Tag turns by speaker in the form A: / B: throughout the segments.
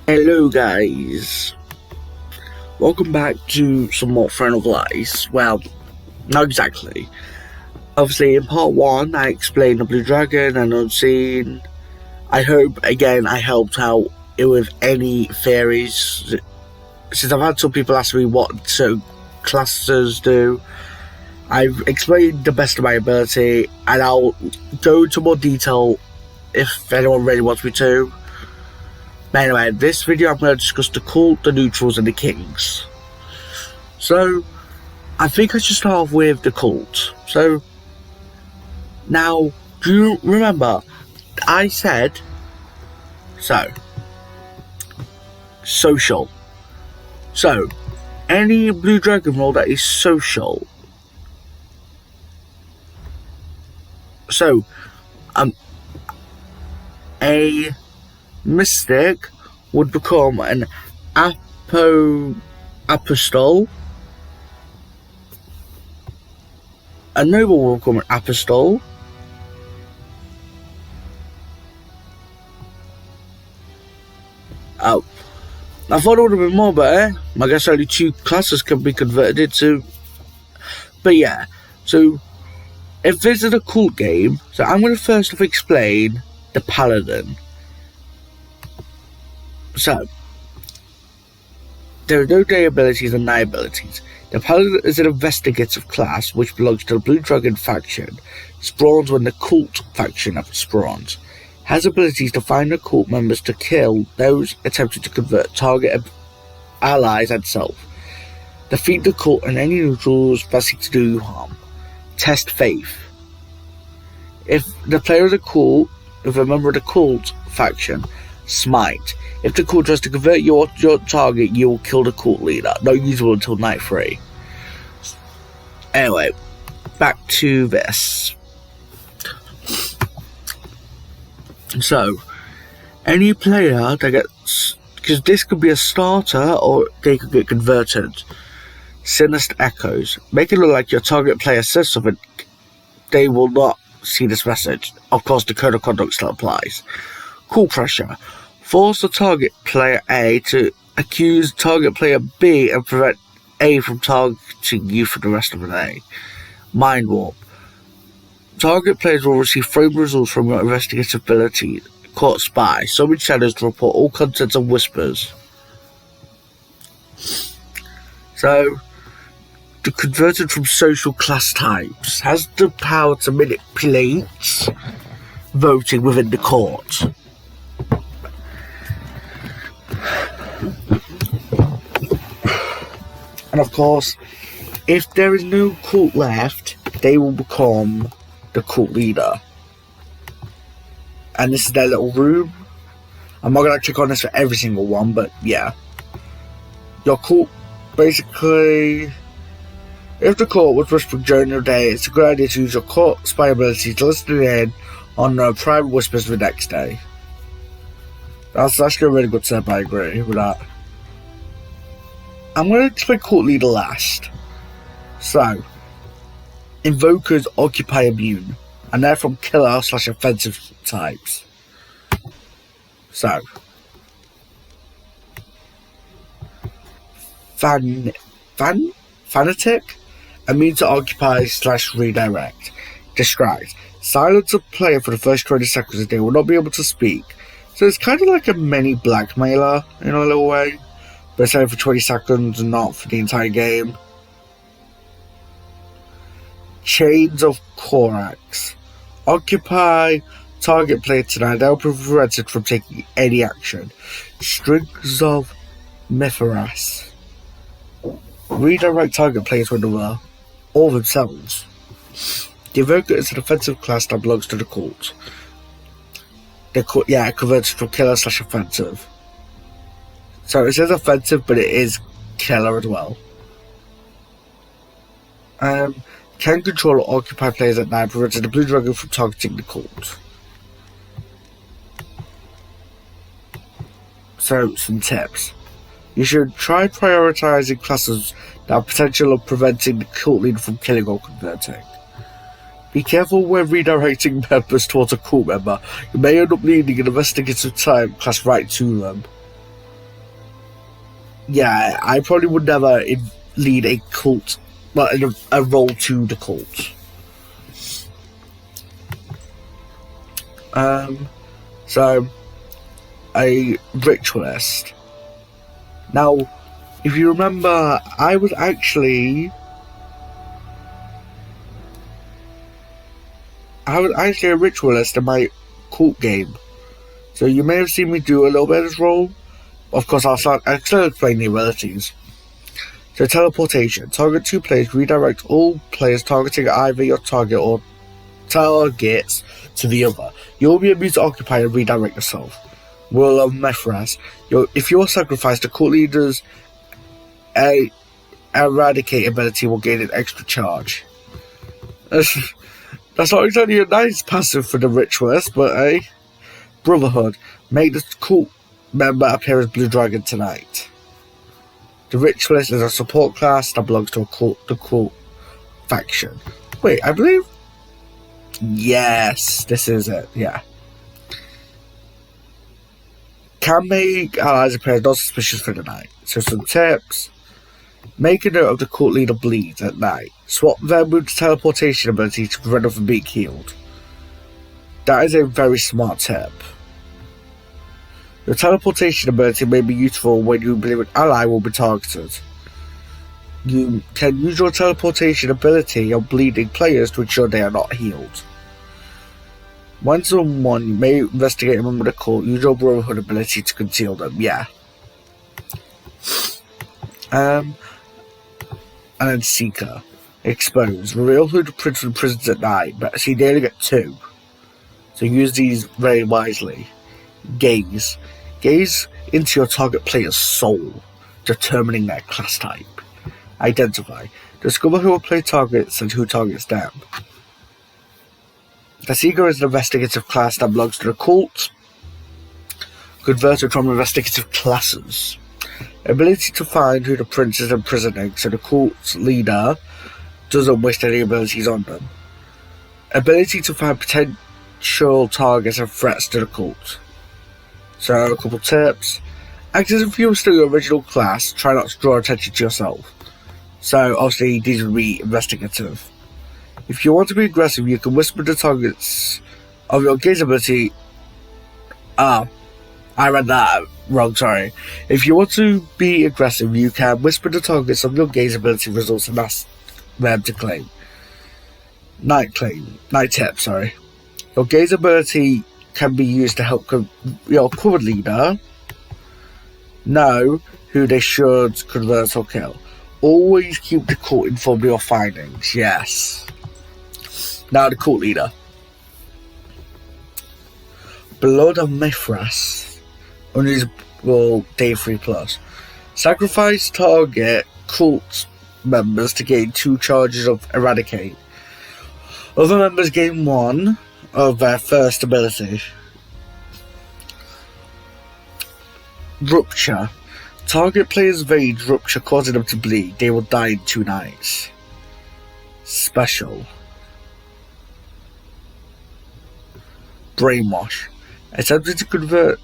A: Hello guys, welcome back to some more Friend of Lies. Well, not exactly. Obviously in part 1 I explained the Blue Dragon and Unseen. I hope again I helped out with any theories, since I've had some people ask me what certain classes do. I've explained the best of my ability and I'll go into more detail if anyone really wants me to. But anyway, this video I'm going to discuss the cult, the neutrals and the kings. So, I think I should start off with the cult. So, now, do you remember, I said, social. So, any Blue Dragon role that is social. So, a mystic would become an apostole. A noble will become an apostole. Oh, I thought it would have been more, but I guess only 2 classes can be converted into. But yeah, so if this is a cult game, so I'm going to first off explain the paladin. So, there are no day abilities and night abilities. The Paladin is an investigative class which belongs to the Blue Dragon faction, spawns when the cult faction spawns. Has abilities to find the cult members to kill those attempting to convert target allies and self. Defeat the cult and any neutrals that seek to do you harm. Test faith. If the player of the cult, if a member of the cult faction, smite. If the cult tries to convert your target, you will kill the cult leader. Not usable until night 3. Anyway, back to this. So, any player that gets, because this could be a starter or they could get converted. Sinister echoes. Make it look like your target player says something. They will not see this message. Of course, the code of conduct still applies. Cult pressure. Force the target player A to accuse target player B and prevent A from targeting you for the rest of the day. Mind warp. Target players will receive frame results from your investigative ability. Caught spy. Summon shadows to report all contents of whispers. So, the converted from social class types has the power to manipulate voting within the court. And of course, if there is no cult left, they will become the cult leader. And this is their little room. I'm not going to click on this for every single one, but yeah. Your cult, basically, if the cult was whispering during your day, it's a good idea to use your cult spy ability to listen in on private whispers the next day. That's actually a really good step, I agree with that. I'm going to explain cult leader last. So, invokers occupy immune, and they're from killer / offensive types. So, fanatic, immune to occupy / redirect. Distract. Silence a player for the first 20 seconds and they will not be able to speak. So it's kind of like a mini blackmailer in a little way. But it's only for 20 seconds and not for the entire game. Chains of Corax. Occupy target player tonight. They'll be prevented from taking any action. Strings of Mithras. Redirect target players when they were all themselves. The Evoker is an offensive class that belongs to the cult. It converts from killer / offensive. So it says offensive, but it is killer as well. Can control or occupy players at night, preventing the Blue Dragon from targeting the cult. So, some tips. You should try prioritizing classes that have potential of preventing the cult leader from killing or converting. Be careful when redirecting members towards a cult member. You may end up needing an investigative type class right to them. yeah, I probably would never lead a cult, well, a role to the cult. So, a ritualist. Now, if you remember, I was actually a ritualist in my cult game. So you may have seen me do a little bit of this role. Of course, I'll still explain the abilities. So teleportation. Target 2 players. Redirect all players targeting either your target or targets to the other. You'll be able to occupy and redirect yourself. Will of Mithras. If you're sacrificed, the cult leader's eradicate ability will gain an extra charge. That's not exactly a nice passive for the ritualist, but Brotherhood. Make the cult member appear as Blue Dragon tonight. The ritualist is a support class that belongs to the cult faction. Wait, I believe. Yes, this is it. Yeah. Can make allies appear not suspicious for the night. So some tips. Make a note of the cult leader bleeds at night. Swap their move to teleportation ability to prevent them from being healed. That is a very smart tip. Your teleportation ability may be useful when you believe an ally will be targeted. You can use your teleportation ability on bleeding players to ensure they are not healed. When someone may investigate a member of the cult, use your Brotherhood ability to conceal them. Yeah. And then Seeker. Expose. Reveal who the prince from prisons at night, but see, they only get 2. So use these very wisely. Gaze. Gaze into your target player's soul, determining their class type. Identify. Discover who will play targets and who targets them. The Seeker is an investigative class that belongs to the cult, converted from investigative classes. Ability to find who the prince is imprisoning, so the cult's leader doesn't waste any abilities on them. Ability to find potential targets and threats to the cult. So, a couple tips. Act as if you were still your original class, try not to draw attention to yourself. So, obviously, these would be investigative. If you want to be aggressive, you can whisper the targets of your gaze ability. I read that wrong, sorry. If you want to be aggressive, you can whisper the targets of your gaze ability results and ask them to claim. Night tip, sorry. Your gaze ability can be used to help your current leader know who they should convert or kill. Always keep the cult informed of your findings, yes. Now the cult leader. Blood of Mithras. Unusable day 3+. Sacrifice target cult members to gain 2 charges of Eradicate. Other members gain 1 of their first ability. Rupture. Target player's veins rupture, causing them to bleed. They will die in 2 nights. Special. Brainwash. Attempting to convert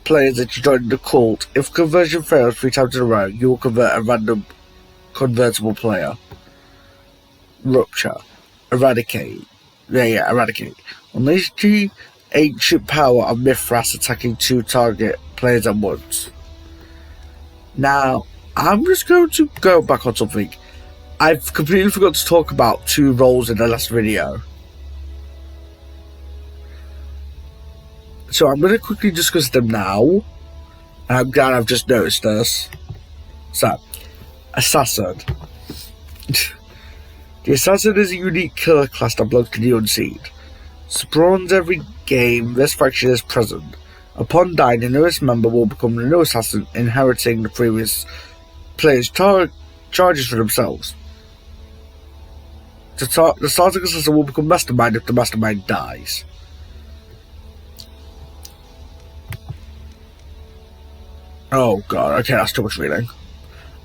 A: players into joining the cult. If conversion fails 3 times in a row, you will convert a random convertible player. Rupture. Eradicate. Eradicate. Unleash the ancient power of Mithras, attacking 2 target players at once. Now, I'm just going to go back on something. I've completely forgot to talk about 2 roles in the last video. So I'm going to quickly discuss them now. And I'm glad I've just noticed this. So, Assassin. The Assassin is a unique killer class that belongs to the Unseen. Spawns every game this faction is present. Upon dying, the newest member will become the new assassin, inheriting the previous player's charges for themselves. The starting assassin will become mastermind if the mastermind dies. Oh god, okay, that's too much reading.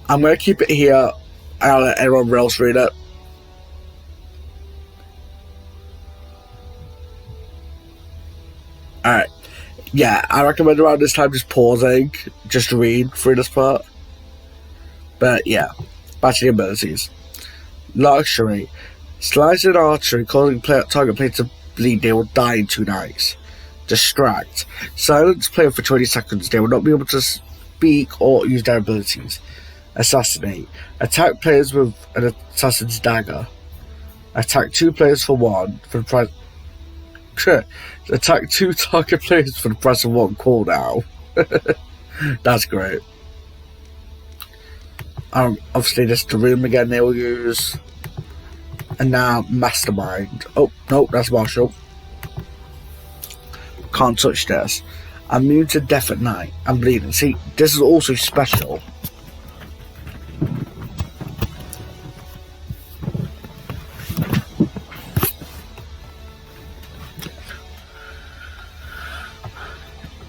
A: I'm going to keep it here and I'll let everyone else read it. Alright. yeah, I recommend around this time just pausing, just to read through this part. But yeah, back to the abilities. Luxury. Slice and archery, causing target player to bleed, they will die in 2 nights. Distract. Silence player for 20 seconds, they will not be able to speak or use their abilities. Assassinate. Attack players with an assassin's dagger. Attack 2 players for 1 for the price. Attack 2 target players for the price of 1 cooldown. That's great. Obviously, this is the room again they will use. And now Mastermind. Oh, no, that's Marshall. Can't touch this. Immune to death at night. I'm bleeding. See, this is also special.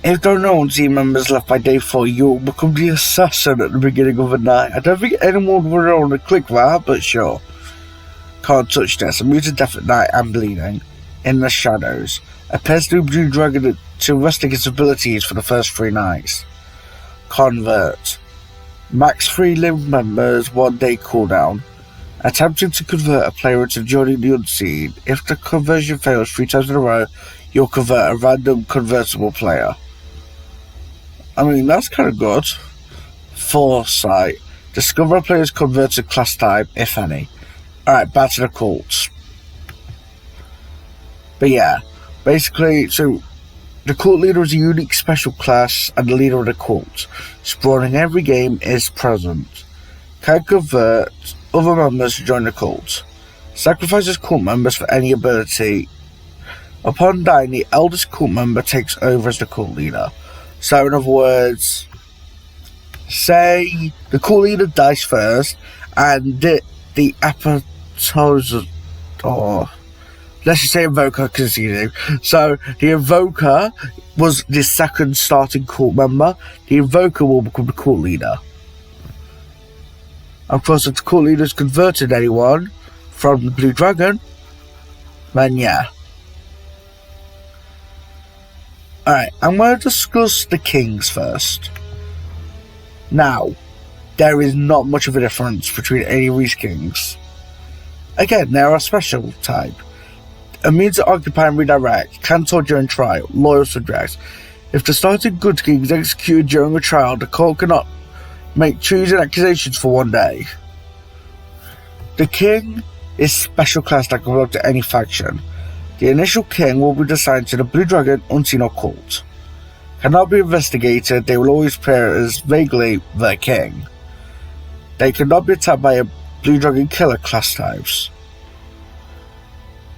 A: If there are no team members left by day 4, you will become the assassin at the beginning of the night. I don't think anyone would want to click that, but sure. Can't touch this. Immune to death at night and bleeding. In the shadows. Appears to be Blue Dragon to investigate its abilities for the first 3 nights. Convert. Max 3 live members, 1 day cooldown. Attempting to convert a player into joining the unseen. If the conversion fails 3 times in a row, you'll convert a random convertible player. I mean, that's kind of good. Foresight. Discover a player's converted class type, if any. Alright, back to the cults. But yeah, basically, so the cult leader is a unique special class and the leader of the cult. Spawning every game is present. Can convert other members to join the cult. Sacrifices cult members for any ability. Upon dying, the eldest cult member takes over as the cult leader. So in other words, say the cult leader dies first and the appetizer, let's just say Invoker, because it's easy. So the Invoker was the second starting cult member. The Invoker will become the cult leader. Of course, if the cult leader's converted anyone from the Blue Dragon, then yeah. Alright, I'm going to discuss the kings first. Now, there is not much of a difference between any of these kings. Again, they are a special type. Immune to occupy and redirect, cancel during trial, loyal subjects. If the starting good king is executed during a trial, the court cannot make treason accusations for 1 day. The king is special class that can belong to any faction. The initial king will be assigned to the Blue Dragon, Unseen, or Cult. Cannot be investigated, they will always appear as vaguely the king. They cannot be attacked by a Blue Dragon killer class types.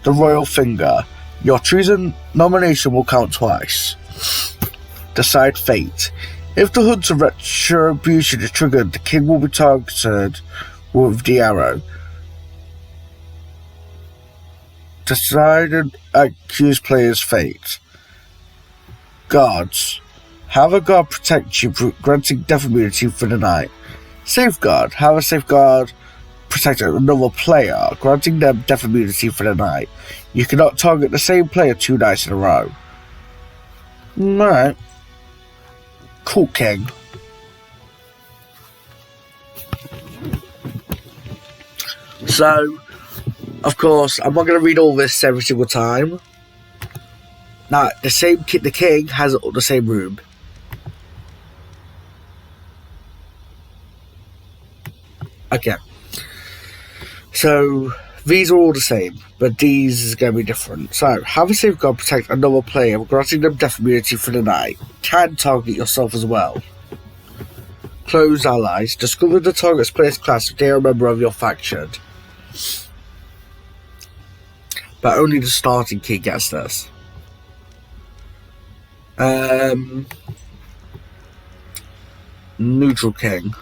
A: The Royal Finger. Your treason nomination will count twice. Decide fate. If the hunt of retribution is triggered, the king will be targeted with the arrow. Decide and accuse player's fate. Guards. Have a guard protect you, granting death immunity for the night. Safeguard. Have a safeguard protect another player, granting them death immunity for the night. You cannot target the same player 2 nights in a row. Alright. Cult King. So, of course, I'm not going to read all this every single time. Now, the king has the same room. Okay. So, these are all the same, but these is going to be different. So, have a safeguard protect another player, granting them death immunity for the night. Can target yourself as well. Close allies. Discover the target's player's class if they are a member of your faction. But only the starting king gets this. Neutral king.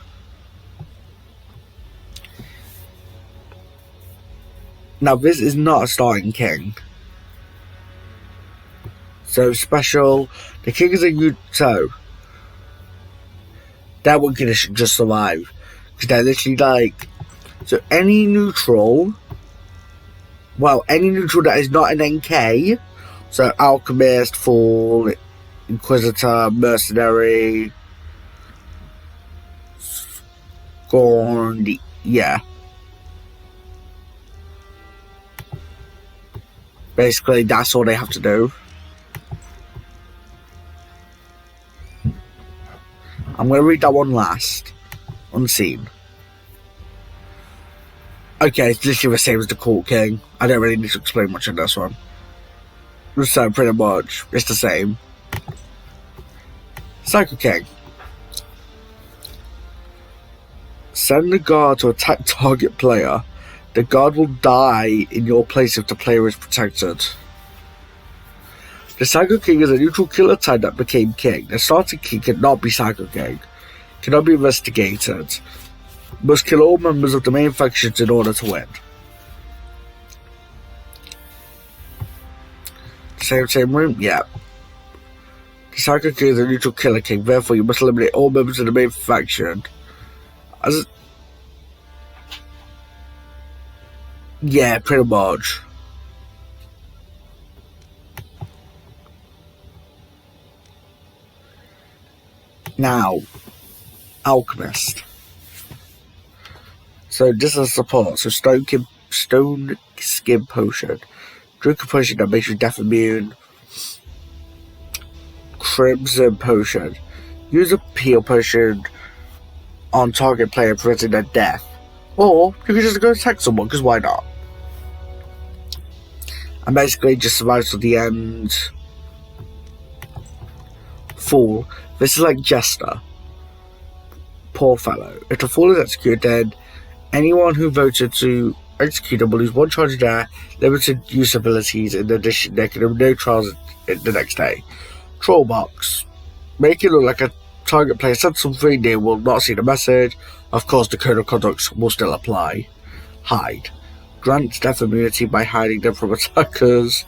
A: Now this is not a starting king. So special. The king is a so that one can just survive. Because they're literally like, so any neutral, well, any neutral that is not an NK, so Alchemist, Fall, Inquisitor, Mercenary, Scorn, yeah. Basically, that's all they have to do. I'm going to read that one last. Unseen. Okay, it's literally the same as the Court King. I don't really need to explain much on this one. So, pretty much, it's the same. Psycho King. Send the guard to attack target player. The guard will die in your place if the player is protected. The Psycho King is a neutral killer type that became king. The starting king cannot be Psycho King. Cannot be investigated. Must kill all members of the main factions in order to win. Same room? Yeah. The Psycho King is a neutral killer king, therefore you must eliminate all members of the main faction. Yeah, pretty much. Now, Alchemist. So this is support. So stone skin potion. Drink a potion that makes you death immune. Crimson potion. Use a peel potion on target player preventing their death. Or you can just go attack someone, because why not? And basically just survives to the end. Fool. This is like Jester. Poor fellow. If the fool is executed, then anyone who voted to execute him will lose one charge of their limited use abilities. In addition, there can be no trials the next day. Troll box. Make it look like a target player said something, they will not see the message. Of course, the code of conduct will still apply. Hide. Grant death immunity by hiding them from attackers.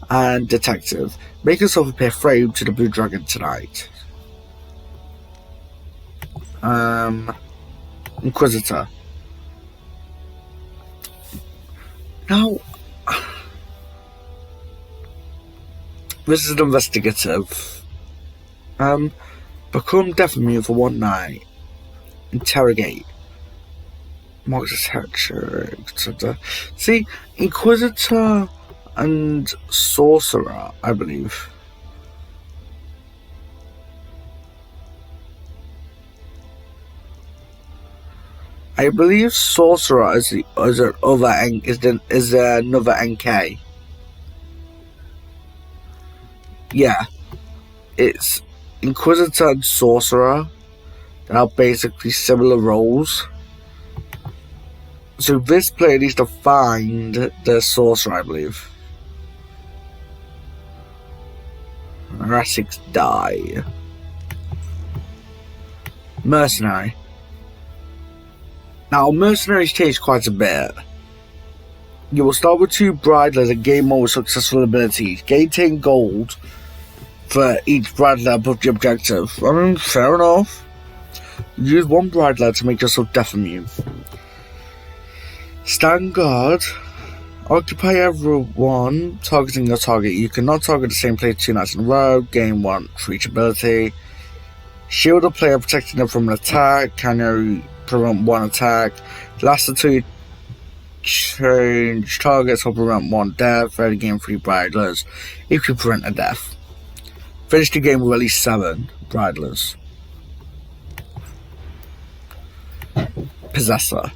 A: And detective. Make yourself appear framed to the Blue Dragon tonight. Inquisitor. Now, this is an investigative. Become deaf immune for one night. Interrogate. Marks detection. See, Inquisitor and Sorcerer, I believe. I believe Sorcerer is another NK. Yeah, it's Inquisitor and Sorcerer. They are basically similar roles. So this player needs to find the Sorcerer, I believe. Rassix die. Mercenary. Now, mercenaries change quite a bit. You will start with 2 bridlers and gain more with successful abilities. Gain 10 gold for each bridler above the objective. I mean, fair enough. Use 1 bridler to make yourself death immune. Stand guard. Occupy everyone targeting your target. You cannot target the same player 2 nights in a row. Gain 1 for each ability. Shield a player protecting them from an attack. Can you prevent 1 attack? Last until you change targets or prevent 1 death. Ready game 3 bridlers if you prevent a death. Finish the game with at least 7 bridlers. Possessor.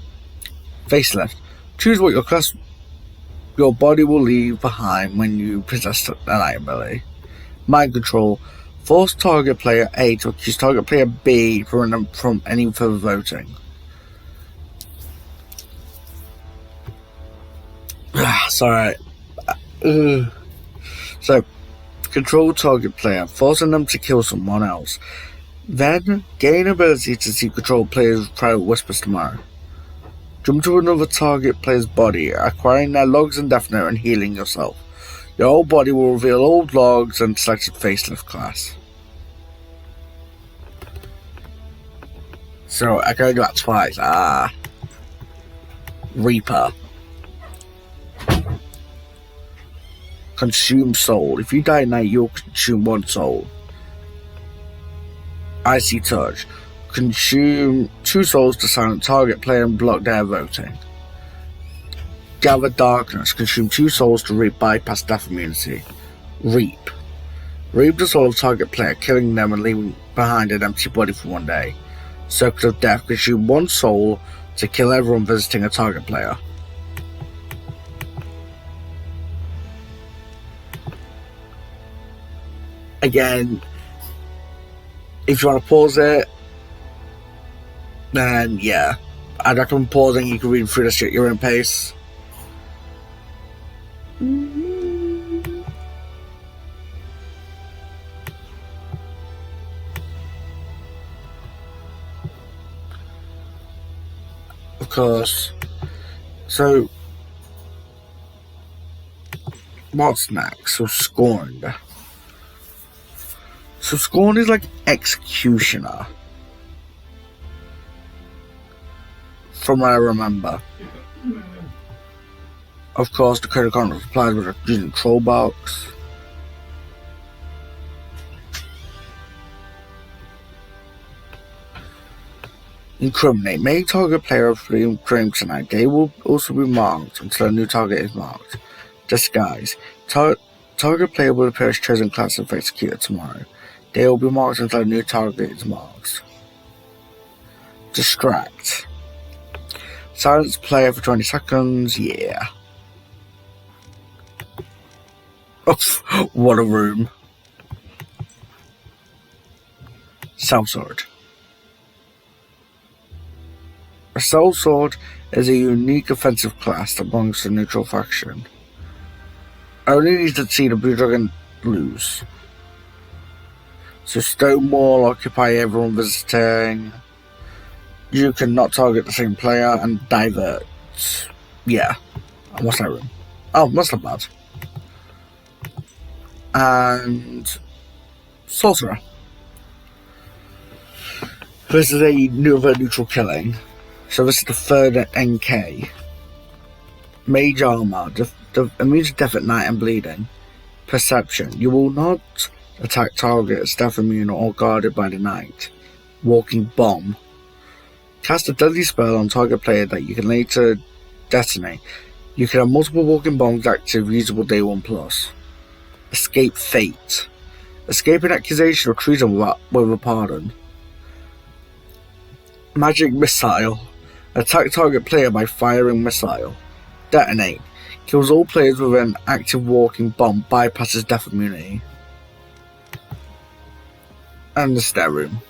A: Facelift. Choose what your body will leave behind when you possess an ability. Mind control. Force target player A to accuse target player B from any further voting. Sorry. So, control target player, forcing them to kill someone else. Then, gain ability to see control players' private whispers tomorrow. Jump to another target player's body, acquiring their logs and death note and healing yourself. Your whole body will reveal old logs and selected facelift class. So, I can only do that twice. Reaper. Consume soul. If you die at night, you'll consume 1 soul. Icy Touch. Consume 2 souls to silence target player and block their voting. Gather Darkness. Consume 2 souls to bypass death immunity. Reap. Reap the soul of target player, killing them and leaving behind an empty body for 1 day. Circle of Death. Consume 1 soul to kill everyone visiting a target player. Again, if you want to pause it, then yeah, I'd recommend pausing. You can read through this at your own pace. Of course. So, what's next? So, Scorned. So, Scorned is like Executioner. From what I remember. Of course, the code of conduct applies with using Troll Box. Incriminate. Make target player of free crime tonight. They will also be marked until a new target is marked. Disguise. Target player will appear as chosen class of executor tomorrow. They will be marked until a new target is marked. Distract. Silence player for 20 seconds. Yeah. Oh, what a room. Sellsword. A Sellsword is a unique offensive class that belongs to the neutral faction. Only needs to see the Blue Dragon lose. So Stonewall, occupy everyone visiting. You cannot target the same player and divert. Yeah. And what's that room? Oh, that's not bad. And Sorcerer. This is a neutral killing. So this is the third NK. Mage Armor. Immune to death at night and bleeding. Perception. You will not attack targets death immune or guarded by the night. Walking Bomb. Cast a deadly spell on target player that you can later detonate. You can have multiple walking bombs active usable day 1+. Escape Fate. Escape an accusation or treason with a pardon. Magic Missile. Attack target player by firing missile. Detonate. Kills all players with an active walking bomb. Bypasses death immunity. And the stair room.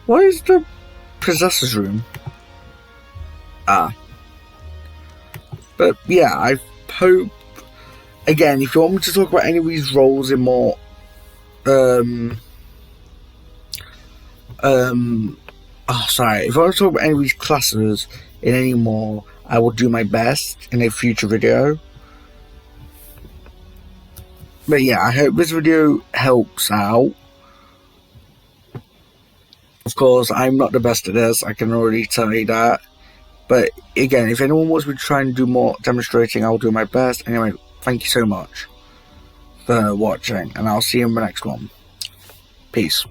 A: Why is the Possessor's room? But yeah, I hope. Again, if you want me to talk about any of these roles in more if I want to talk about any of these classes in any more, I will do my best in a future video. But yeah, I hope this video helps out. Of course, I'm not the best at this, I can already tell you that. But again, if anyone wants me to try and do more demonstrating, I'll do my best. Anyway, thank you so much for watching, and I'll see you in the next one. Peace.